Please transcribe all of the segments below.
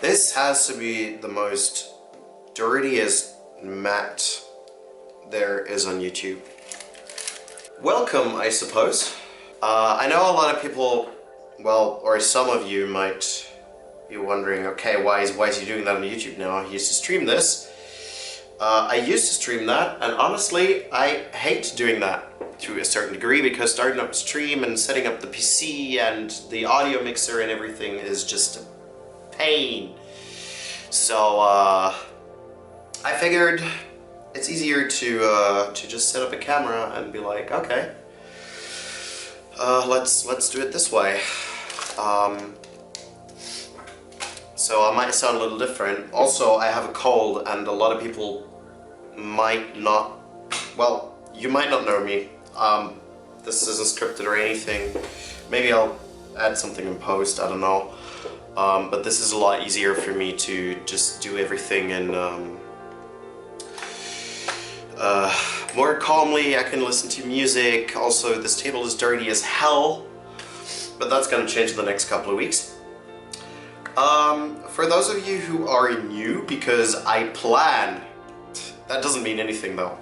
This has to be the most dirtiest mat there is on YouTube. Welcome, I suppose. I know a lot of people, well, or some of you might be wondering, okay, why is he doing that on YouTube now? He used to stream this. I used to stream that, and honestly, I hate doing that to a certain degree because starting up a stream and setting up the PC and the audio mixer and everything is just a pain. So I figured it's easier to just set up a camera and be like, okay, let's do it this way. So I might sound a little different. Also, I have a cold, and a lot of people might not, well, you might not know me. This isn't scripted or anything. Maybe I'll add something in post, I don't know. But this is a lot easier for me to just do everything in more calmly. I can listen to music. Also, this table is dirty as hell, but that's gonna change in the next couple of weeks. For those of you who are new, because I plan, that doesn't mean anything though,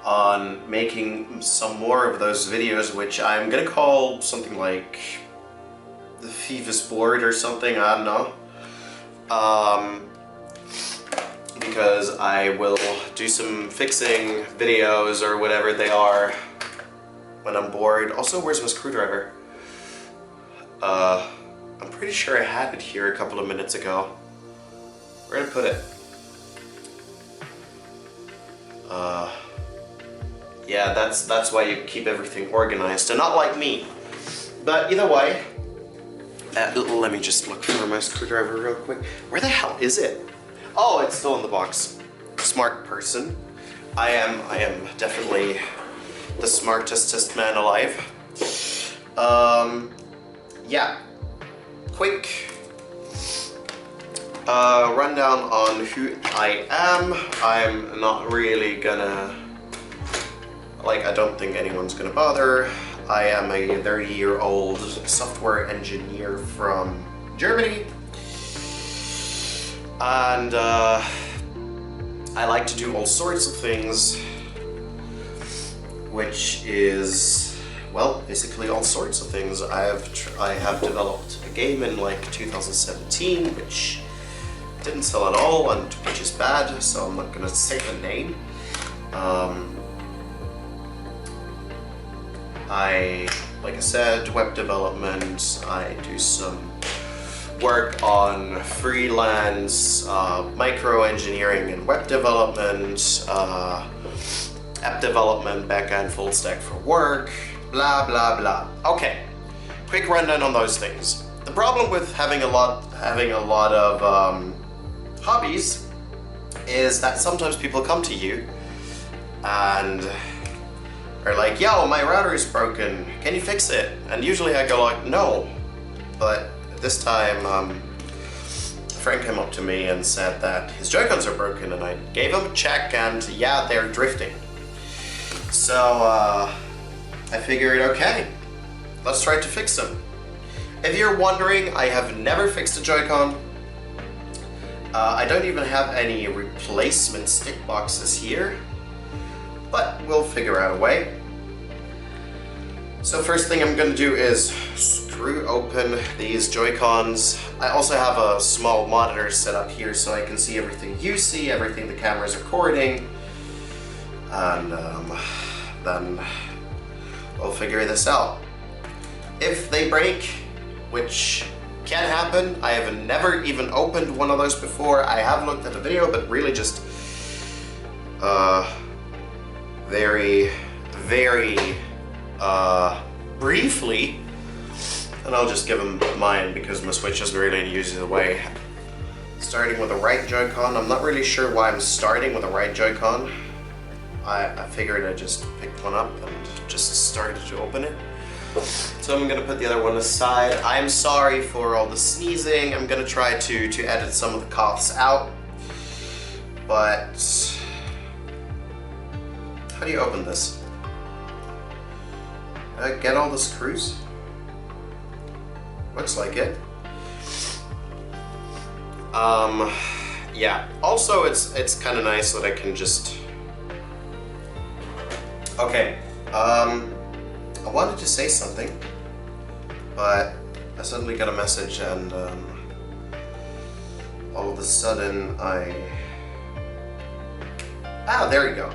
on making some more of those videos, which I'm gonna call something like the Thieves board or something, I don't know. Because I will do some fixing videos or whatever they are when I'm bored. Also, where's my screwdriver? I'm pretty sure I had it here a couple of minutes ago. Where did I put it? Yeah, that's why you keep everything organized, and not like me. But either way, let me just look for my screwdriver real quick. Where the hell is it? Oh, it's still in the box. Smart person. I am definitely the smartest man alive. Yeah. Quick rundown on who I am. I'm not really gonna, like, I don't think anyone's gonna bother. I am a 30-year-old software engineer from Germany. And I like to do all sorts of things, which is, well, basically all sorts of things. I have developed a game in like 2017, which didn't sell at all, and which is bad, so I'm not gonna say the name. Like I said, web development. I do some work on freelance micro engineering and web development, app development, backend, full stack for work, blah blah blah. Okay, quick rundown on those things. The problem with having a lot of hobbies is that sometimes people come to you and are like, yo, my router is broken, can you fix it? And usually I go like, no. But this time, a friend came up to me and said that his joycons are broken, and I gave him a check, and yeah, they're drifting. So I figured, okay, let's try to fix them. If you're wondering, I have never fixed a Joy-Con. I don't even have any replacement stick boxes here, but we'll figure out a way. So first thing I'm going to do is screw open these Joy-Cons. I also have a small monitor set up here so I can see everything you see, everything the camera's recording, and then we'll figure this out. If they break, which can happen, I have never even opened one of those before. I have looked at the video, but really just very briefly, and I'll just give them mine because my Switch isn't really in use either way. Starting with the right Joy-Con. I'm not really sure why I'm starting with the right Joy-Con. I figured I just picked one up and just started to open it. So I'm gonna put the other one aside. I'm sorry for all the sneezing. I'm gonna try to edit some of the coughs out. But how do you open this? Did I get all the screws? Looks like it. Yeah. Also, it's kind of nice that I can just. Okay. I wanted to say something, but I suddenly got a message, and all of a sudden there you go.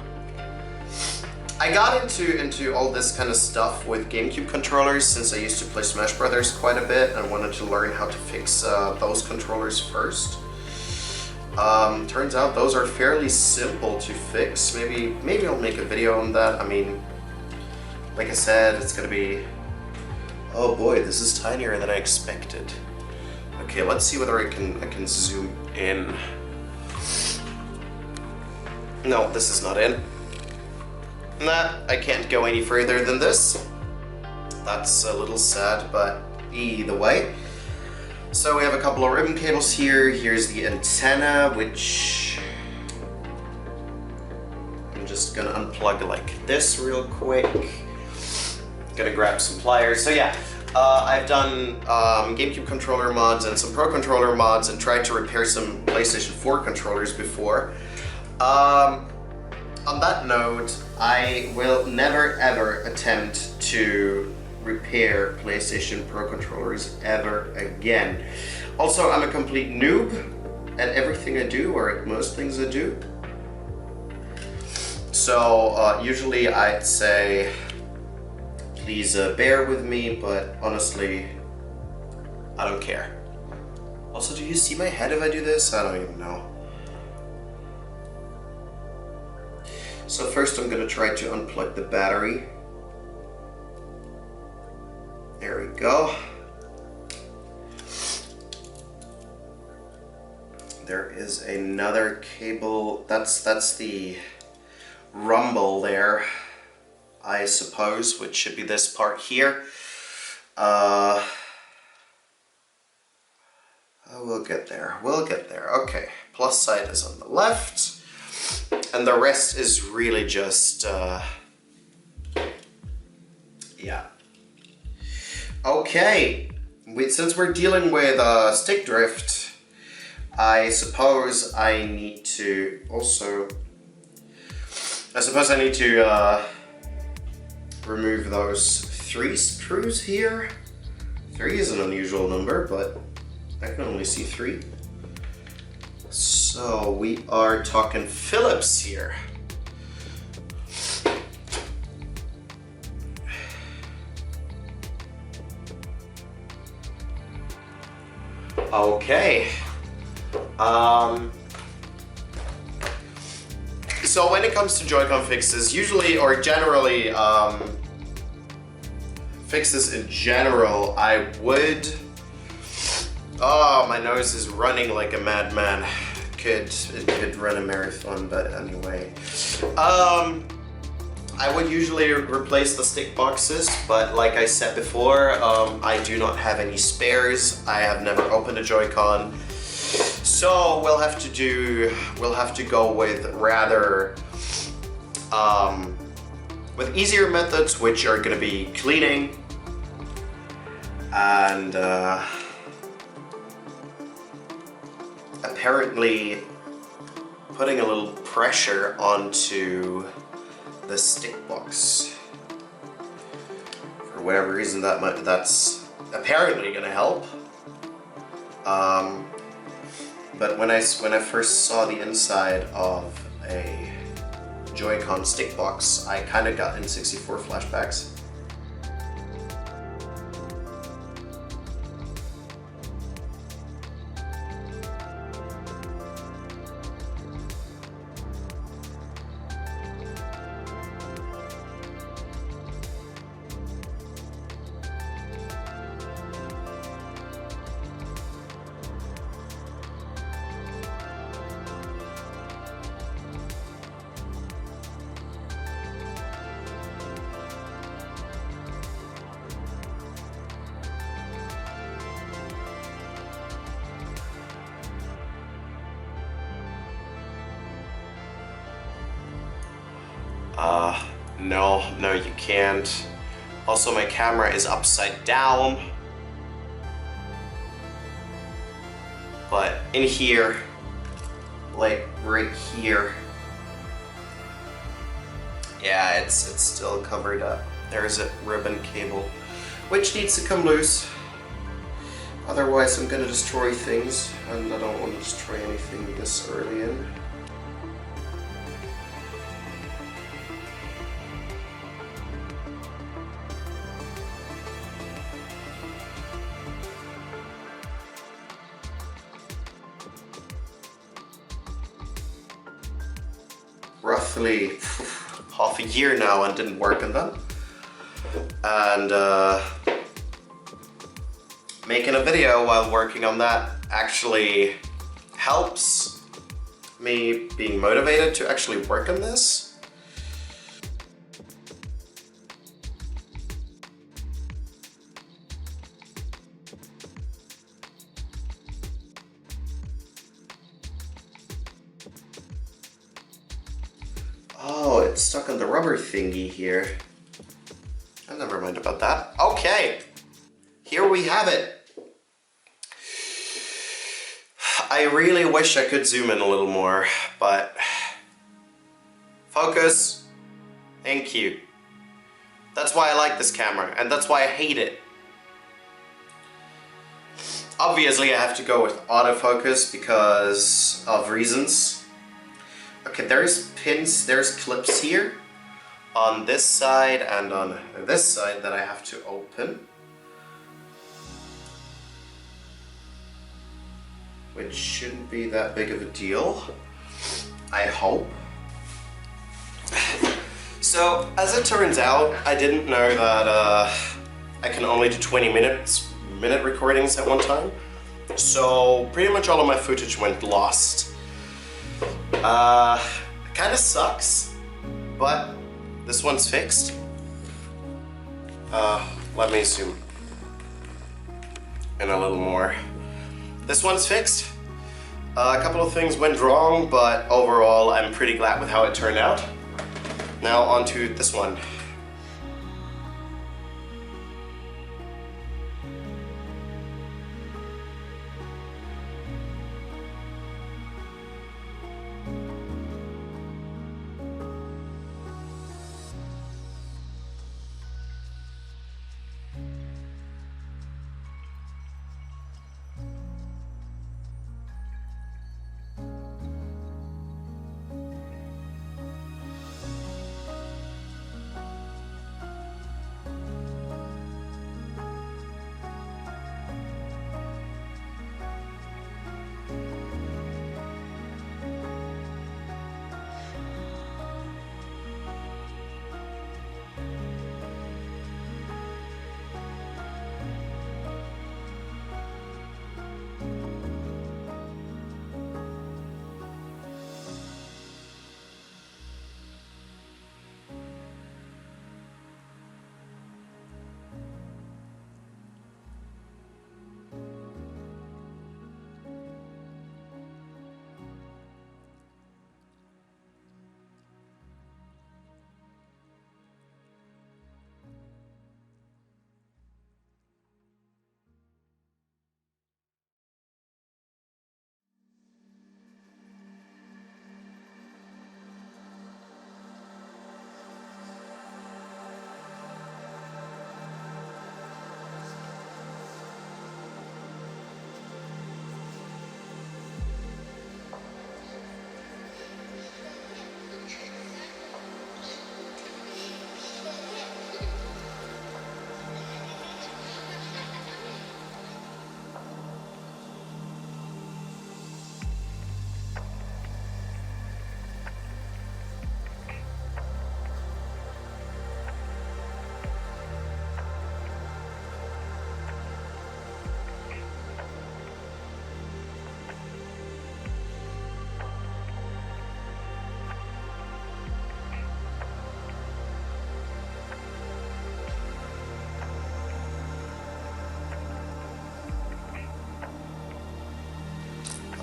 I got into all this kind of stuff with GameCube controllers since I used to play Smash Brothers quite a bit and wanted to learn how to fix those controllers first. Turns out those are fairly simple to fix. Maybe I'll make a video on that. I mean, like I said, it's gonna be... Oh boy, this is tinier than I expected. Okay, let's see whether I can zoom in. No, this is not in. Nah, I can't go any further than this. That's a little sad, but either way. So we have a couple of ribbon cables here. Here's the antenna, which I'm just gonna unplug like this real quick. Gonna grab some pliers. So yeah, I've done GameCube controller mods and some Pro controller mods and tried to repair some PlayStation 4 controllers before. On that note, I will never ever attempt to repair PlayStation Pro controllers ever again. Also, I'm a complete noob at everything I do, or at most things I do. So usually I'd say, please bear with me, but honestly, I don't care. Also, do you see my head if I do this? I don't even know. So first I'm going to try to unplug the battery. There we go. There is another cable. That's the rumble there, I suppose, which should be this part here. We'll get there. We'll get there. Okay. Plus side is on the left. And the rest is really just, yeah. Okay, since we're dealing with stick drift, I suppose I need to remove those 3 screws here. 3 is an unusual number, but I can only see 3. So we are talking Phillips here. Okay. So when it comes to Joy-Con fixes, usually or generally, fixes in general, I would. Oh, my nose is running like a madman. It could run a marathon, but anyway. I would usually replace the stick boxes, but like I said before, I do not have any spares. I have never opened a Joy-Con, so we'll have to go with rather with easier methods, which are going to be cleaning and apparently putting a little pressure onto the stick box. For whatever reason, that's apparently gonna help. But when I first saw the inside of a Joy-Con stick box, I kind of got N64 flashbacks. No, you can't. Also, my camera is upside down. but in here, like right here, yeah, it's still covered up. There's a ribbon cable, which needs to come loose. Otherwise, I'm gonna destroy things, and I don't want to destroy anything this early in. Roughly half a year now and didn't work on them. And making a video while working on that actually helps me being motivated to actually work on this. Oh, it's stuck on the rubber thingy here. Oh, never mind about that. Okay, here we have it. I really wish I could zoom in a little more, but focus, thank you. That's why I like this camera, and that's why I hate it. Obviously I have to go with autofocus because of reasons. Okay, there's pins, there's clips here on this side and on this side that I have to open, which shouldn't be that big of a deal, I hope. So, as it turns out, I didn't know that I can only do 20-minute recordings at one time. So, pretty much all of my footage went lost. Kinda sucks, but this one's fixed. Let me zoom in a little more. This one's fixed. A couple of things went wrong, but overall I'm pretty glad with how it turned out. Now on to this one.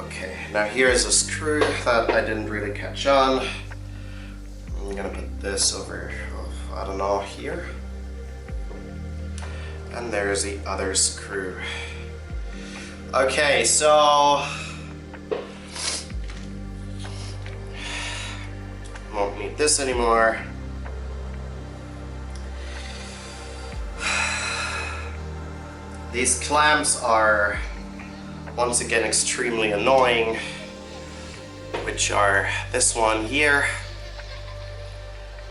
Okay, now here's a screw that I didn't really catch on. I'm gonna put this over, I don't know, here. And there's the other screw. Okay, so won't need this anymore. These clamps are once again extremely annoying, which are this one here.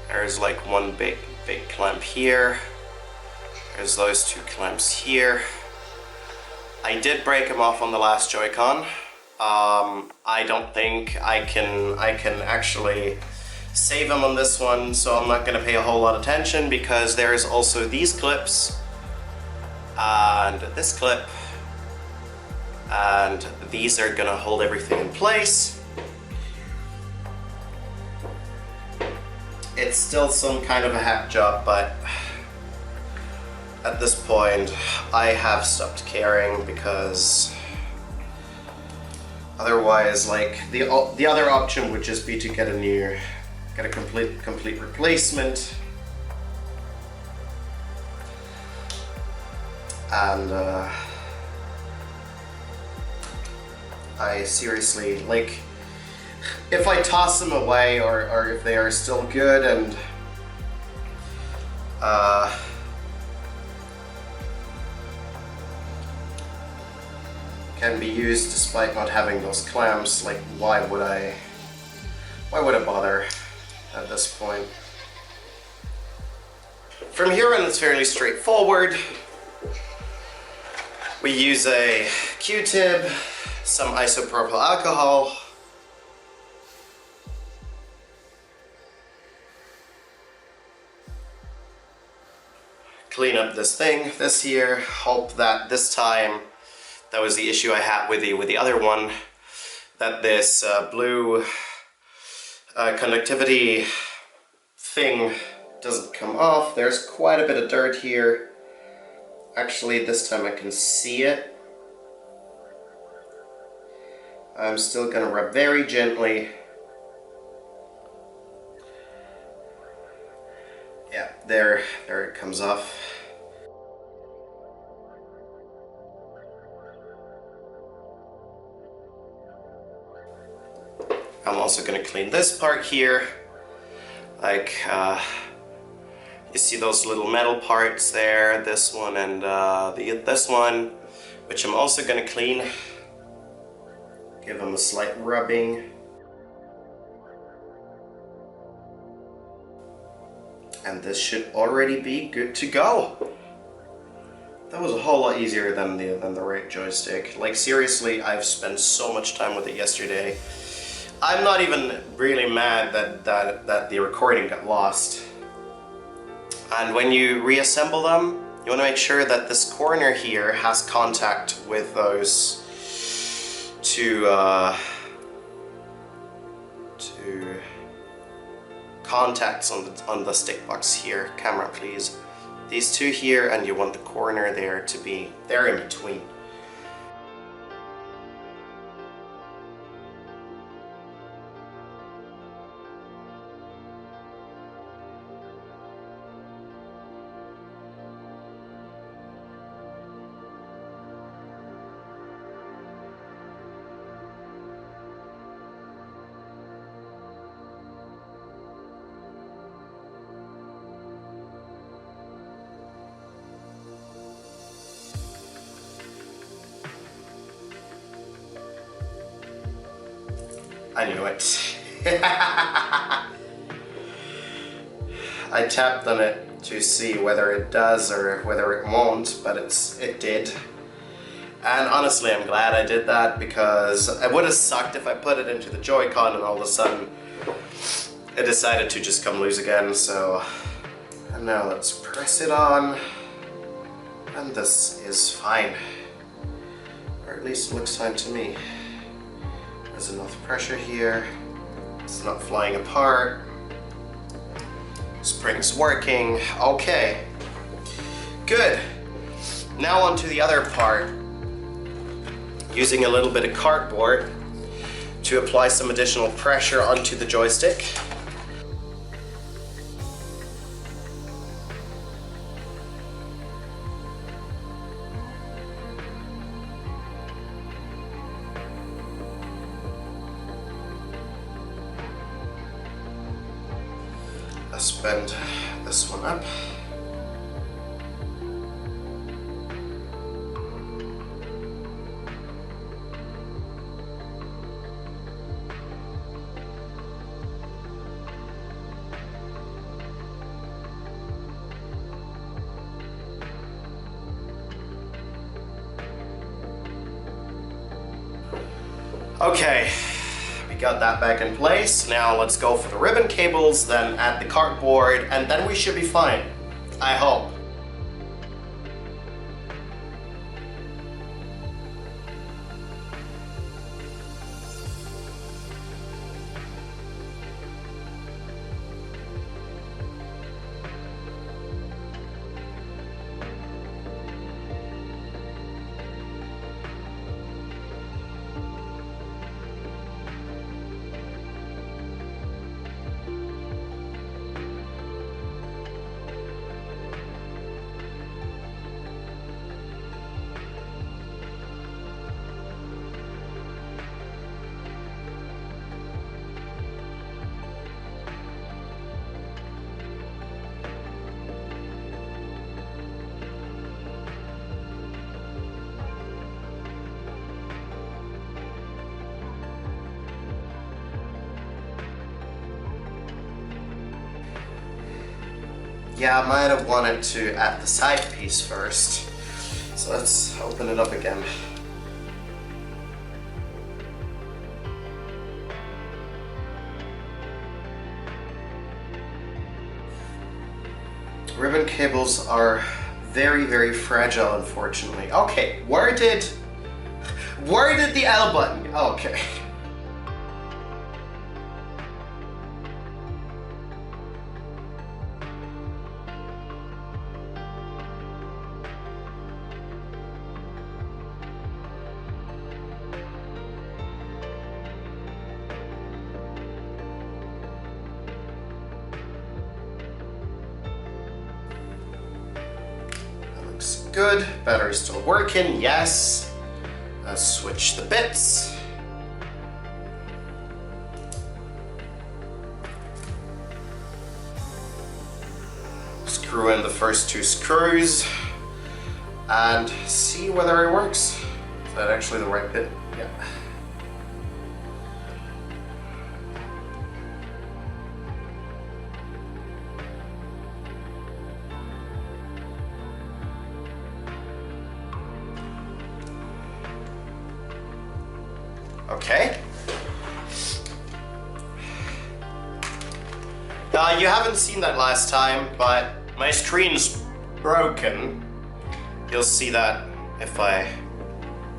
There's like one big clamp here. There's those two clamps here. I did break them off on the last Joy-Con. I don't think I can actually save them on this one, so I'm not going to pay a whole lot of attention, because there's also these clips and this clip, and these are going to hold everything in place. It's still some kind of a hack job, but at this point I have stopped caring, because otherwise, like, the other option would just be to get a complete replacement, and I seriously, like, if I toss them away, or if they are still good and can be used despite not having those clamps, like, why would I bother at this point? From here on, it's fairly straightforward. We use a Q-tip, some isopropyl alcohol, clean up this thing this here. Hope that this time, that was the issue I had with the other one, that this blue conductivity thing doesn't come off. There's quite a bit of dirt here. Actually, this time I can see it. I'm still gonna rub very gently. Yeah, there it comes off. I'm also going to clean this part here. Like, you see those little metal parts there, this one and this one, which I'm also going to clean. Give them a slight rubbing. And this should already be good to go. That was a whole lot easier than the right joystick. Like, seriously, I've spent so much time with it yesterday. I'm not even really mad that the recording got lost. And when you reassemble them, you want to make sure that this corner here has contact with those two contacts on the stick box here. Camera, please. These two here, and you want the corner there to be there in between. I knew it. I tapped on it to see whether it does or whether it won't, but it did. And honestly, I'm glad I did that, because it would have sucked if I put it into the Joy-Con and all of a sudden it decided to just come loose again. So, and now let's press it on, and this is fine. Or at least it looks fine to me. There's enough pressure here. It's not flying apart. Spring's working. Okay. Good. Now on to the other part. Using a little bit of cardboard to apply some additional pressure onto the joystick. just bend this one up. Okay, we got that back in place. Now let's go for the ribbon cables, then add the cardboard, and then we should be fine. I hope. Yeah, I might have wanted to add the side piece first. So let's open it up again. Ribbon cables are very, very fragile, unfortunately. Okay, where did the L button? Okay. Good, battery's still working, yes. Let's switch the bits. Screw in the first two screws and see whether it works. Is that actually the right bit? Yeah. Okay. You haven't seen that last time, but my screen's broken. You'll see that if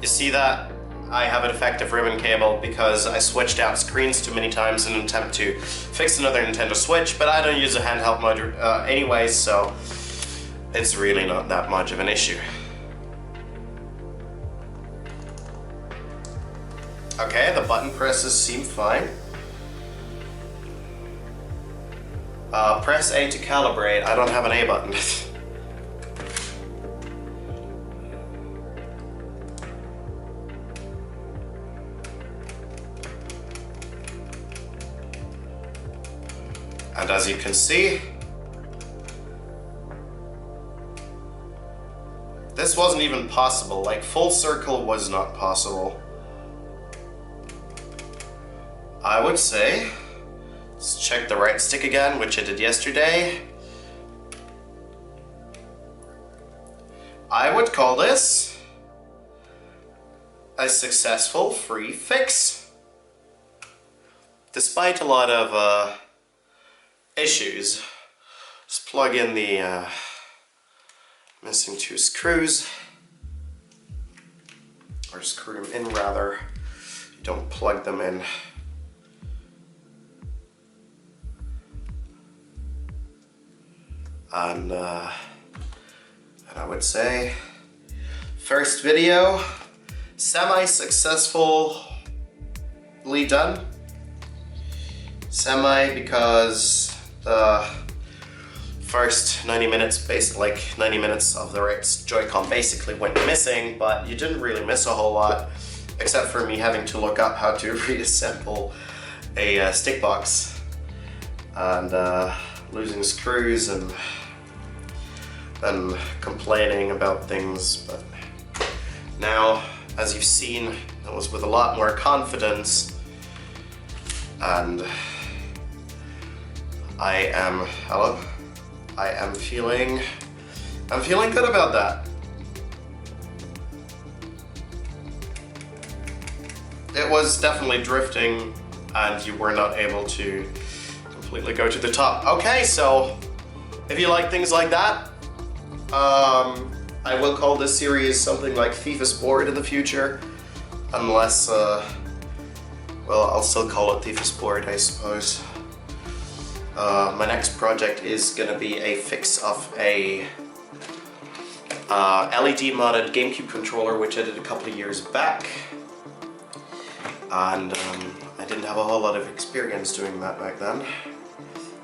you see that I have a defective ribbon cable because I switched out screens too many times in an attempt to fix another Nintendo Switch, but I don't use a handheld mode anyway, so it's really not that much of an issue. Okay, the button presses seem fine. Press A to calibrate. I don't have an A button. And as you can see, this wasn't even possible. Like, full circle was not possible. I would say, let's check the right stick again, which I did yesterday. I would call this a successful free fix. Despite a lot of issues, just plug in the missing two screws, or screw them in rather. You don't plug them in. And I would say, first video, semi-successfully done. Semi because the first 90 minutes, basically like 90 minutes of the right Joy-Con basically went missing, but you didn't really miss a whole lot, except for me having to look up how to reassemble a stick box. And losing screws and complaining about things, but now, as you've seen, it was with a lot more confidence, and I am feeling good about that. It was definitely drifting, and you were not able to completely go to the top. Okay, so if you like things like that, I will call this series something like Thief is Bored in the future, unless, well, I'll still call it Thief is Bored, I suppose. My next project is gonna be a fix of a LED modded GameCube controller, which I did a couple of years back. And I didn't have a whole lot of experience doing that back then.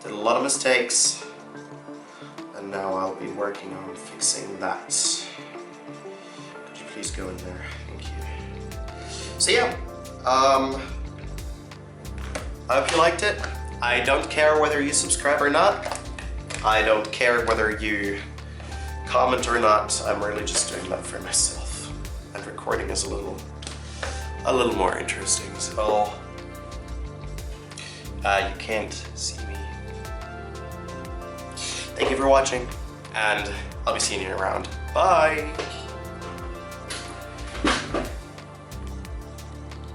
Did a lot of mistakes, and now I'll be working on fixing that. Could you please go in there? Thank you. So yeah, I hope you liked it. I don't care whether you subscribe or not. I don't care whether you comment or not. I'm really just doing that for myself. And recording is a little more interesting, so you can't see me. Thank you for watching, and I'll be seeing you around. Bye!